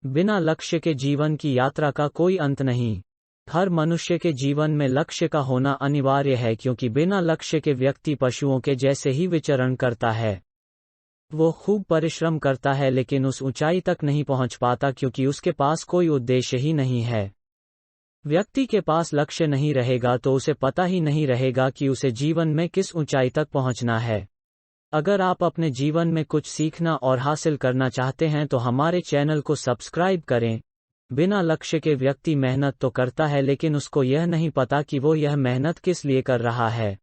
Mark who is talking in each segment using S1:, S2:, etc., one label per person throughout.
S1: बिना लक्ष्य के जीवन की यात्रा का कोई अंत नहीं। हर मनुष्य के जीवन में लक्ष्य का होना अनिवार्य है, क्योंकि बिना लक्ष्य के व्यक्ति पशुओं के जैसे ही विचरण करता है। वो खूब परिश्रम करता है लेकिन उस ऊंचाई तक नहीं पहुंच पाता, क्योंकि उसके पास कोई उद्देश्य ही नहीं है। व्यक्ति के पास लक्ष्य नहीं रहेगा तो उसे पता ही नहीं रहेगा कि उसे जीवन में किस ऊंचाई तक पहुंचना है। अगर आप अपने जीवन में कुछ सीखना और हासिल करना चाहते हैं तो हमारे चैनल को सब्सक्राइब करें। बिना लक्ष्य के व्यक्ति मेहनत तो करता है लेकिन उसको यह नहीं पता कि वो यह मेहनत किस लिए कर रहा है।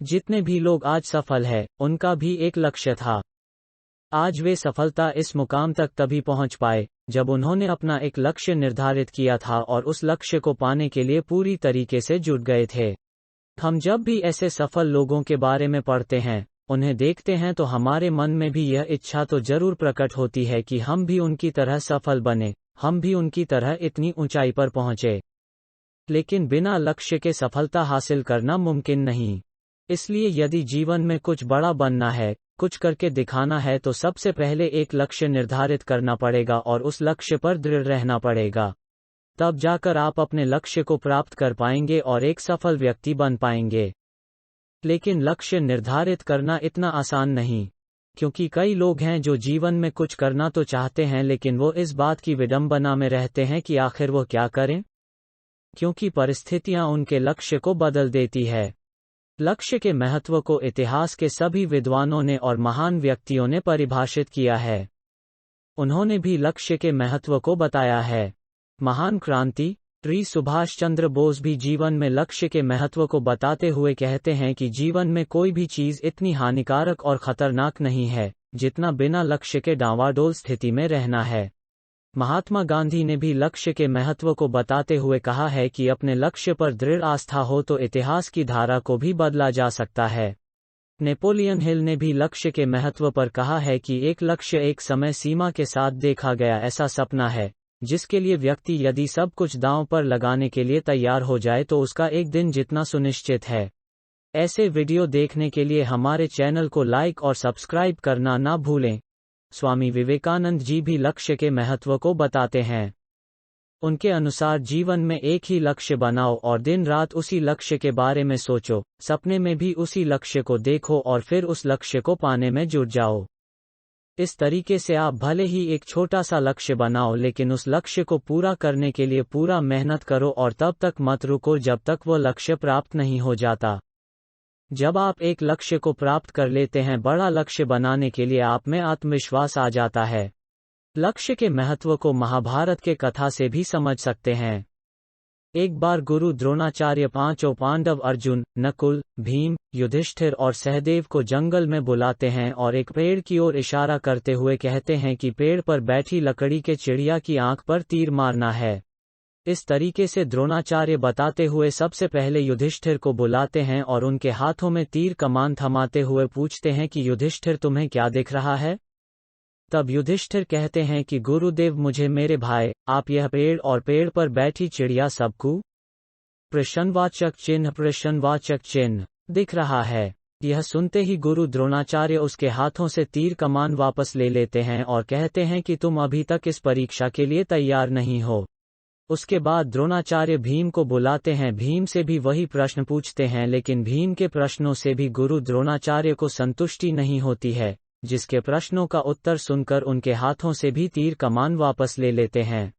S1: जितने भी लोग आज सफल हैं, उनका भी एक लक्ष्य था। आज वे सफलता इस मुकाम तक तभी पहुंच पाए जब उन्होंने अपना एक लक्ष्य निर्धारित किया था और उस लक्ष्य को पाने के लिए पूरी तरीके से जुट गए थे। हम जब भी ऐसे सफल लोगों के बारे में पढ़ते हैं, उन्हें देखते हैं तो हमारे मन में भी यह इच्छा तो जरूर प्रकट होती है कि हम भी उनकी तरह सफल बने, हम भी उनकी तरह इतनी ऊंचाई पर पहुंचे। लेकिन बिना लक्ष्य के सफलता हासिल करना मुमकिन नहीं। इसलिए यदि जीवन में कुछ बड़ा बनना है, कुछ करके दिखाना है, तो सबसे पहले एक लक्ष्य निर्धारित करना पड़ेगा और उस लक्ष्य पर दृढ़ रहना पड़ेगा। तब जाकर आप अपने लक्ष्य को प्राप्त कर पाएंगे और एक सफल व्यक्ति बन पाएंगे। लेकिन लक्ष्य निर्धारित करना इतना आसान नहीं, क्योंकि कई लोग हैं जो जीवन में कुछ करना तो चाहते हैं लेकिन वो इस बात की विडंबना में रहते हैं कि आखिर वो क्या करें, क्योंकि परिस्थितियां उनके लक्ष्य को बदल देती है। लक्ष्य के महत्व को इतिहास के सभी विद्वानों ने और महान व्यक्तियों ने परिभाषित किया है। उन्होंने भी लक्ष्य के महत्व को बताया है। महान क्रांति सुभाष चंद्र बोस भी जीवन में लक्ष्य के महत्व को बताते हुए कहते हैं कि जीवन में कोई भी चीज इतनी हानिकारक और खतरनाक नहीं है जितना बिना लक्ष्य के डांवाडोल स्थिति में रहना है। महात्मा गांधी ने भी लक्ष्य के महत्व को बताते हुए कहा है कि अपने लक्ष्य पर दृढ़ आस्था हो तो इतिहास की धारा को भी बदला जा सकता है। नेपोलियन हिल ने भी लक्ष्य के महत्व पर कहा है कि एक लक्ष्य एक समय सीमा के साथ देखा गया ऐसा सपना है, जिसके लिए व्यक्ति यदि सब कुछ दांव पर लगाने के लिए तैयार हो जाए तो उसका एक दिन जीतना सुनिश्चित है। ऐसे वीडियो देखने के लिए हमारे चैनल को लाइक और सब्सक्राइब करना ना भूलें। स्वामी विवेकानंद जी भी लक्ष्य के महत्व को बताते हैं। उनके अनुसार जीवन में एक ही लक्ष्य बनाओ और दिन रात उसी लक्ष्य के बारे में सोचो, सपने में भी उसी लक्ष्य को देखो और फिर उस लक्ष्य को पाने में जुट जाओ। इस तरीके से आप भले ही एक छोटा सा लक्ष्य बनाओ लेकिन उस लक्ष्य को पूरा करने के लिए पूरा मेहनत करो और तब तक मत रुको जब तक वो लक्ष्य प्राप्त नहीं हो जाता। जब आप एक लक्ष्य को प्राप्त कर लेते हैं, बड़ा लक्ष्य बनाने के लिए आप में आत्मविश्वास आ जाता है। लक्ष्य के महत्व को महाभारत के कथा से भी समझ सकते हैं। एक बार गुरु द्रोणाचार्य पांचों पांडव अर्जुन, नकुल, भीम, युधिष्ठिर और सहदेव को जंगल में बुलाते हैं और एक पेड़ की ओर इशारा करते हुए कहते हैं कि पेड़ पर बैठी लकड़ी के चिड़िया की आंख पर तीर मारना है। इस तरीके से द्रोणाचार्य बताते हुए सबसे पहले युधिष्ठिर को बुलाते हैं और उनके हाथों में तीर कमान थमाते हुए पूछते हैं कि युधिष्ठिर तुम्हें क्या दिख रहा है? तब युधिष्ठिर कहते हैं कि गुरुदेव मुझे मेरे भाई, आप यह पेड़ और पेड़ पर बैठी चिड़िया सबको प्रश्नवाचक चिन्ह दिख रहा है। यह सुनते ही गुरु द्रोणाचार्य उसके हाथों से तीर कमान वापस ले लेते हैं और कहते हैं कि तुम अभी तक इस परीक्षा के लिए तैयार नहीं हो। उसके बाद द्रोणाचार्य भीम को बुलाते हैं। भीम से भी वही प्रश्न पूछते हैं लेकिन भीम के प्रश्नों से भी गुरु द्रोणाचार्य को संतुष्टि नहीं होती है, जिसके प्रश्नों का उत्तर सुनकर उनके हाथों से भी तीर कमान वापस ले लेते हैं।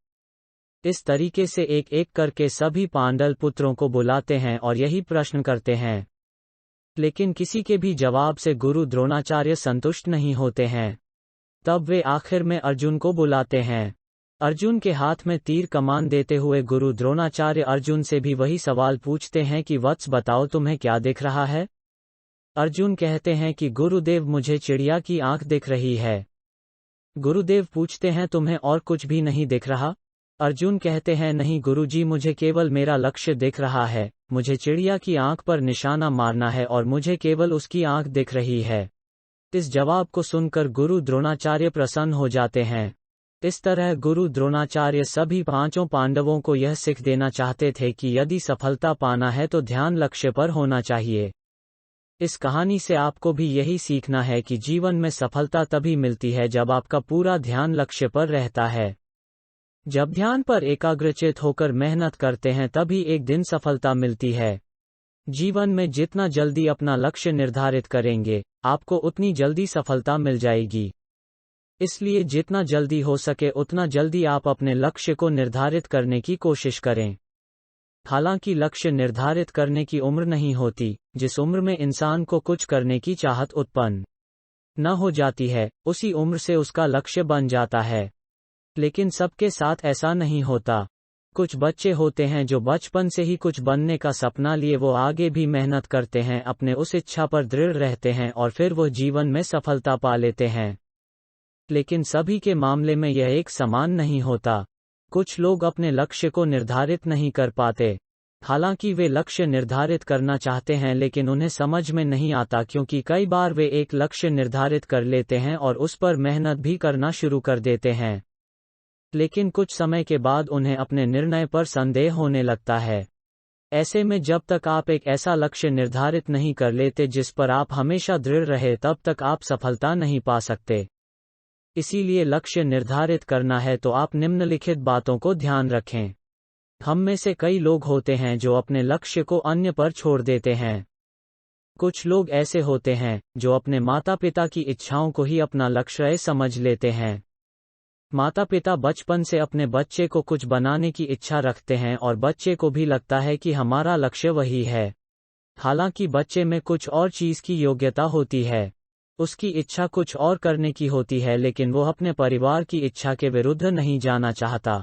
S1: इस तरीके से एक एक करके सभी पांडव पुत्रों को बुलाते हैं और यही प्रश्न करते हैं, लेकिन किसी के भी जवाब से गुरु द्रोणाचार्य संतुष्ट नहीं होते हैं। तब वे आखिर में अर्जुन को बुलाते हैं। अर्जुन के हाथ में तीर कमान देते हुए गुरु द्रोणाचार्य अर्जुन से भी वही सवाल पूछते हैं कि वत्स बताओ तुम्हें क्या दिख रहा है? अर्जुन कहते हैं कि गुरुदेव मुझे चिड़िया की आंख दिख रही है। गुरुदेव पूछते हैं तुम्हें और कुछ भी नहीं दिख रहा? अर्जुन कहते हैं नहीं गुरुजी, मुझे केवल मेरा लक्ष्य दिख रहा है, मुझे चिड़िया की आंख पर निशाना मारना है और मुझे केवल उसकी आंख दिख रही है। इस जवाब को सुनकर गुरु द्रोणाचार्य प्रसन्न हो जाते हैं। इस तरह गुरु द्रोणाचार्य सभी पांचों पांडवों को यह सीख देना चाहते थे कि यदि सफलता पाना है तो ध्यान लक्ष्य पर होना चाहिए। इस कहानी से आपको भी यही सीखना है कि जीवन में सफलता तभी मिलती है जब आपका पूरा ध्यान लक्ष्य पर रहता है। जब ध्यान पर एकाग्रचित होकर मेहनत करते हैं तभी एक दिन सफलता मिलती है। जीवन में जितना जल्दी अपना लक्ष्य निर्धारित करेंगे, आपको उतनी जल्दी सफलता मिल जाएगी। इसलिए जितना जल्दी हो सके उतना जल्दी आप अपने लक्ष्य को निर्धारित करने की कोशिश करें। हालांकि लक्ष्य निर्धारित करने की उम्र नहीं होती। जिस उम्र में इंसान को कुछ करने की चाहत उत्पन्न न हो जाती है, उसी उम्र से उसका लक्ष्य बन जाता है। लेकिन सबके साथ ऐसा नहीं होता। कुछ बच्चे होते हैं जो बचपन से ही कुछ बनने का सपना लिए वो आगे भी मेहनत करते हैं, अपने उस इच्छा पर दृढ़ रहते हैं और फिर वो जीवन में सफलता पा लेते हैं। लेकिन सभी के मामले में यह एक समान नहीं होता। कुछ लोग अपने लक्ष्य को निर्धारित नहीं कर पाते। हालांकि वे लक्ष्य निर्धारित करना चाहते हैं लेकिन उन्हें समझ में नहीं आता, क्योंकि कई बार वे एक लक्ष्य निर्धारित कर लेते हैं और उस पर मेहनत भी करना शुरू कर देते हैं, लेकिन कुछ समय के बाद उन्हें अपने निर्णय पर संदेह होने लगता है। ऐसे में जब तक आप एक ऐसा लक्ष्य निर्धारित नहीं कर लेते जिस पर आप हमेशा दृढ़ रहे, तब तक आप सफलता नहीं पा सकते। इसीलिए लक्ष्य निर्धारित करना है तो आप निम्नलिखित बातों को ध्यान रखें। हम में से कई लोग होते हैं जो अपने लक्ष्य को अन्य पर छोड़ देते हैं। कुछ लोग ऐसे होते हैं जो अपने माता पिता की इच्छाओं को ही अपना लक्ष्य समझ लेते हैं। माता पिता बचपन से अपने बच्चे को कुछ बनाने की इच्छा रखते हैं और बच्चे को भी लगता है कि हमारा लक्ष्य वही है। हालांकि बच्चे में कुछ और चीज की योग्यता होती है, उसकी इच्छा कुछ और करने की होती है, लेकिन वो अपने परिवार की इच्छा के विरुद्ध नहीं जाना चाहता।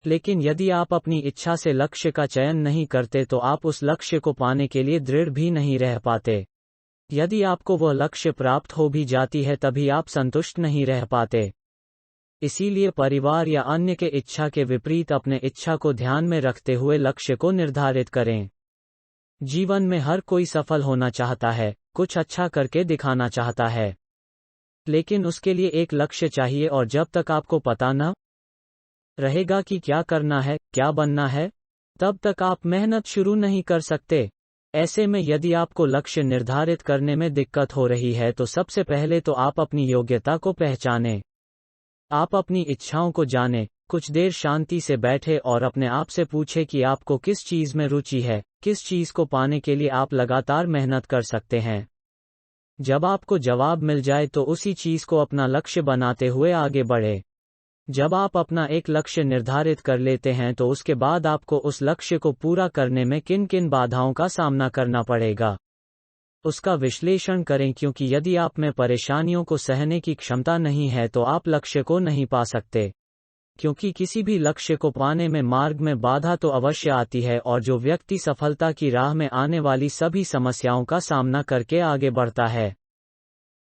S1: लेकिन यदि आप अपनी इच्छा से लक्ष्य का चयन नहीं करते तो आप उस लक्ष्य को पाने के लिए दृढ़ भी नहीं रह पाते। यदि आपको वह लक्ष्य प्राप्त हो भी जाती है तभी आप संतुष्ट नहीं रह पाते। इसीलिए परिवार या अन्य के इच्छा के विपरीत अपने इच्छा को ध्यान में रखते हुए लक्ष्य को निर्धारित करें। जीवन में हर कोई सफल होना चाहता है, कुछ अच्छा करके दिखाना चाहता है, लेकिन उसके लिए एक लक्ष्य चाहिए और जब तक आपको पता न रहेगा कि क्या करना है, क्या बनना है, तब तक आप मेहनत शुरू नहीं कर सकते। ऐसे में यदि आपको लक्ष्य निर्धारित करने में दिक्कत हो रही है तो सबसे पहले तो आप अपनी योग्यता को पहचानें। आप अपनी इच्छाओं को जानें, कुछ देर शांति से बैठे और अपने आप से पूछें कि आपको किस चीज में रुचि है, किस चीज को पाने के लिए आप लगातार मेहनत कर सकते हैं। जब आपको जवाब मिल जाए तो उसी चीज को अपना लक्ष्य बनाते हुए आगे बढ़े। जब आप अपना एक लक्ष्य निर्धारित कर लेते हैं तो उसके बाद आपको उस लक्ष्य को पूरा करने में किन किन बाधाओं का सामना करना पड़ेगा, उसका विश्लेषण करें, क्योंकि यदि आप में परेशानियों को सहने की क्षमता नहीं है तो आप लक्ष्य को नहीं पा सकते। क्योंकि किसी भी लक्ष्य को पाने में मार्ग में बाधा तो अवश्य आती है, और जो व्यक्ति सफलता की राह में आने वाली सभी समस्याओं का सामना करके आगे बढ़ता है,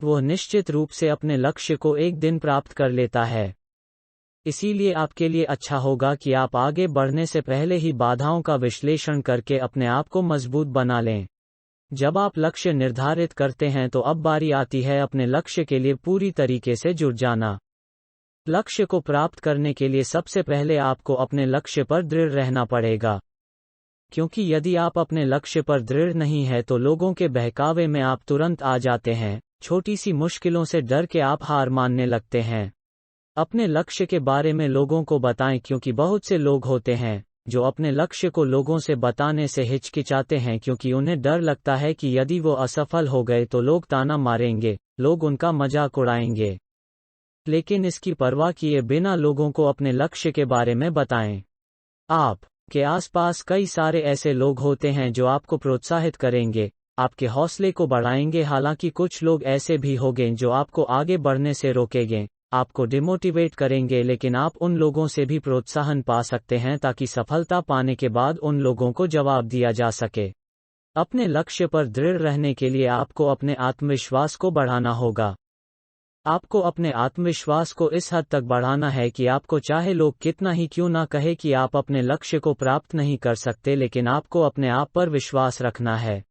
S1: वह निश्चित रूप से अपने लक्ष्य को एक दिन प्राप्त कर लेता है। इसीलिए आपके लिए अच्छा होगा कि आप आगे बढ़ने से पहले ही बाधाओं का विश्लेषण करके अपने आप को मजबूत बना लें। जब आप लक्ष्य निर्धारित करते हैं तो अब बारी आती है अपने लक्ष्य के लिए पूरी तरीके से जुट जाना। लक्ष्य को प्राप्त करने के लिए सबसे पहले आपको अपने लक्ष्य पर दृढ़ रहना पड़ेगा, क्योंकि यदि आप अपने लक्ष्य पर दृढ़ नहीं है तो लोगों के बहकावे में आप तुरंत आ जाते हैं। छोटी सी मुश्किलों से डर के आप हार मानने लगते हैं। अपने लक्ष्य के बारे में लोगों को बताएं, क्योंकि बहुत से लोग होते हैं जो अपने लक्ष्य को लोगों से बताने से हिचकिचाते हैं, क्योंकि उन्हें डर लगता है कि यदि वो असफल हो गए तो लोग ताना मारेंगे, लोग उनका मजाक उड़ाएंगे। लेकिन इसकी परवाह किए बिना लोगों को अपने लक्ष्य के बारे में बताएं। आप के आसपास कई सारे ऐसे लोग होते हैं जो आपको प्रोत्साहित करेंगे, आपके हौसले को बढ़ाएंगे। हालांकि कुछ लोग ऐसे भी होंगे जो आपको आगे बढ़ने से रोकेंगे, आपको डिमोटिवेट करेंगे, लेकिन आप उन लोगों से भी प्रोत्साहन पा सकते हैं ताकि सफलता पाने के बाद उन लोगों को जवाब दिया जा सके। अपने लक्ष्य पर दृढ़ रहने के लिए आपको अपने आत्मविश्वास को बढ़ाना होगा। आपको अपने आत्मविश्वास को इस हद तक बढ़ाना है कि आपको चाहे लोग कितना ही क्यों ना कहे कि आप अपने लक्ष्य को प्राप्त नहीं कर सकते, लेकिन आपको अपने आप पर विश्वास रखना है।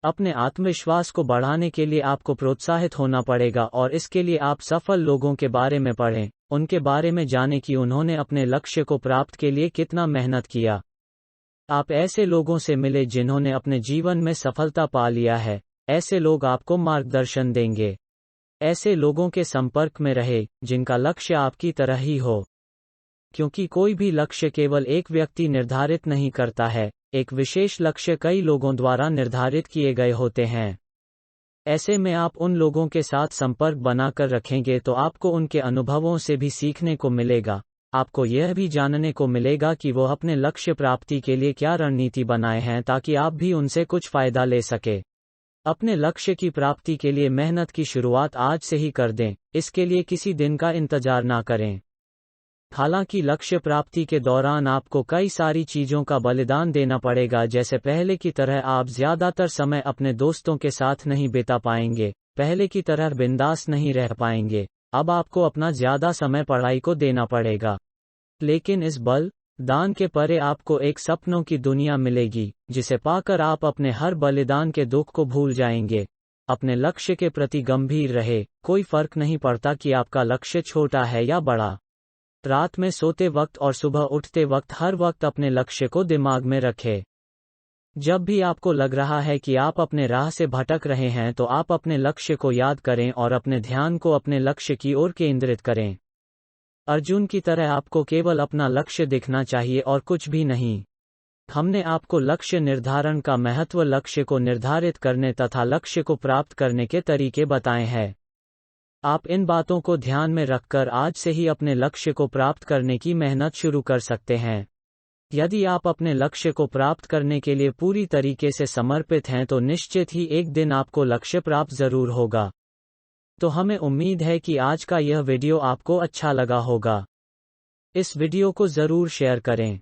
S1: अपने आत्मविश्वास को बढ़ाने के लिए आपको प्रोत्साहित होना पड़ेगा, और इसके लिए आप सफल लोगों के बारे में पढ़ें, उनके बारे में जानें कि उन्होंने अपने लक्ष्य को प्राप्त के लिए कितना मेहनत किया। आप ऐसे लोगों से मिले जिन्होंने अपने जीवन में सफलता पा लिया है, ऐसे लोग आपको मार्गदर्शन देंगे। ऐसे लोगों के संपर्क में रहे जिनका लक्ष्य आपकी तरह ही हो, क्योंकि कोई भी लक्ष्य केवल एक व्यक्ति निर्धारित नहीं करता है, एक विशेष लक्ष्य कई लोगों द्वारा निर्धारित किए गए होते हैं। ऐसे में आप उन लोगों के साथ संपर्क बनाकर रखेंगे तो आपको उनके अनुभवों से भी सीखने को मिलेगा, आपको यह भी जानने को मिलेगा कि वो अपने लक्ष्य प्राप्ति के लिए क्या रणनीति बनाए हैं ताकि आप भी उनसे कुछ फायदा ले सके। अपने लक्ष्य की प्राप्ति के लिए मेहनत की शुरुआत आज से ही कर दें, इसके लिए किसी दिन का इंतजार ना करें। हालांकि लक्ष्य प्राप्ति के दौरान आपको कई सारी चीजों का बलिदान देना पड़ेगा, जैसे पहले की तरह आप ज्यादातर समय अपने दोस्तों के साथ नहीं बिता पाएंगे, पहले की तरह बिंदास नहीं रह पाएंगे, अब आपको अपना ज्यादा समय पढ़ाई को देना पड़ेगा। लेकिन इस बलिदान के परे आपको एक सपनों की दुनिया मिलेगी, जिसे पाकर आप अपने हर बलिदान के दुख को भूल जाएंगे। अपने लक्ष्य के प्रति गंभीर रहे, कोई फर्क नहीं पड़ता कि आपका लक्ष्य छोटा है या बड़ा। रात में सोते वक्त और सुबह उठते वक्त हर वक्त अपने लक्ष्य को दिमाग में रखें। जब भी आपको लग रहा है कि आप अपने राह से भटक रहे हैं तो आप अपने लक्ष्य को याद करें और अपने ध्यान को अपने लक्ष्य की ओर केंद्रित करें। अर्जुन की तरह आपको केवल अपना लक्ष्य दिखना चाहिए और कुछ भी नहीं। हमने आपको लक्ष्य निर्धारण का महत्व, लक्ष्य को निर्धारित करने तथा लक्ष्य को प्राप्त करने के तरीके बताए हैं। आप इन बातों को ध्यान में रखकर आज से ही अपने लक्ष्य को प्राप्त करने की मेहनत शुरू कर सकते हैं। यदि आप अपने लक्ष्य को प्राप्त करने के लिए पूरी तरीके से समर्पित हैं तो निश्चित ही एक दिन आपको लक्ष्य प्राप्त जरूर होगा। तो हमें उम्मीद है कि आज का यह वीडियो आपको अच्छा लगा होगा। इस वीडियो को जरूर शेयर करें।